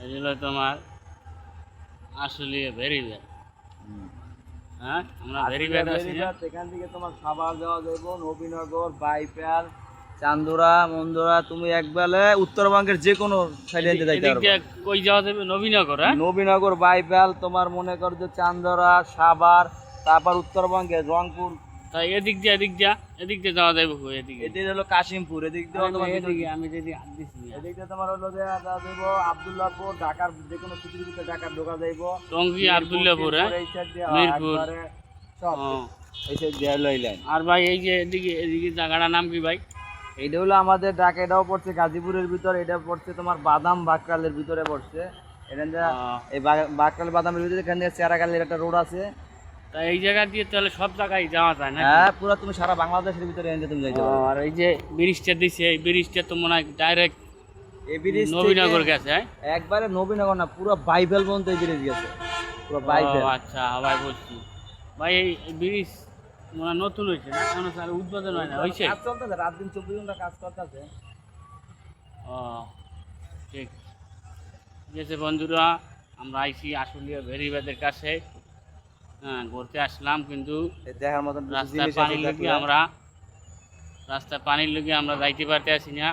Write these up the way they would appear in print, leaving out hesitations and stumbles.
এই হলো তোমার আসলে ভেরিবেল। হ্যাঁ, আমরা ভেরিবেল আছি না? এখান থেকে তোমার সাভার যাওয়া যাইব, নবীনগর, বাইপাল, চান্দুরা, মন্দুরা। তুমি একবেলে উত্তরবঙ্গের যে কোনো সাইডে যাইতে এদিক পারবে। দিয়ে কই যাওয়া যাবে? নবীনগর। হ্যাঁ, নবীনগর, বাইপাল, তোমার মনে কর যে চান্দরা, সাভার, তারপর উত্তরবঙ্গে রংপুর। তাই এদিক দিয়ে যাওয়া যাবে কই? এদিকে এদিকে হলো কাশিমপুর, এদিক দিয়ে তোমার এদিকে আমি যদি হাত দিছি না। এদিক দিয়ে তোমার হলো যে যাইব আব্দুল্লাহপুর, ঢাকার যে কোনো সিটির ভিতরে ঢাকার ঢোকা যাইব। টঙ্গী, আব্দুল্লাহপুর, হ্যাঁ, এই সাইড দিয়ে মিরপুর। একবারে সব ও, এই সাইড দিয়ে লইলেন। আর ভাই এই যে এদিকে জায়গাটার নাম কি ভাই? এইটা হলো আমাদের ঢাকা, এটাও পড়ছে গাজীপুরের ভিতর, এটা পড়ছে তোমার বাদাম বাকরালের ভিতরে পড়ছে। এখান থেকে এই বাকরাল বাদামের ভিতরে এখান থেকে চেরাগালের একটা রোড আছে। তা এই জায়গা দিয়ে তাহলে সব জায়গায় যাওয়া যায় না? হ্যাঁ, পুরো তুমি সারা বাংলাদেশের ভিতরে এনে তুমি যাইতে পারো। আর এই যে ব্রিজটা দিছে, এই ব্রিজটা তো মনে হয় ডাইরেক্ট এই ব্রিজ নবীনগর গেছে। হ্যাঁ, একবারে নবীনগর না, পুরো বাইবেল পর্যন্ত এই ব্রিজ গেছে, পুরো বাইবেল। আচ্ছা ভাই, বলছি ভাই এই ব্রিজ মনে হয় নতুন হয়েছে না? কেন স্যার উদ্বোধন হয় না? হয়েছে? কাজ চলতেছে, রাত দিন 24 ঘন্টা কাজ করতেছে। ও, ঠিক আছে বন্ধুরা, আমরা আইছি আসলে ভেরিবাদের কাছে। হ্যাঁ, ঘুরতে আসলাম, কিন্তু দেখার মতন রাস্তায় পানির লেগে আমরা যাইতে পারতে আসি না।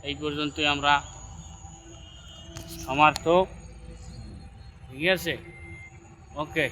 এই পর্যন্তই আমরা সমাপ্ত। ঠিক আছে, ওকে।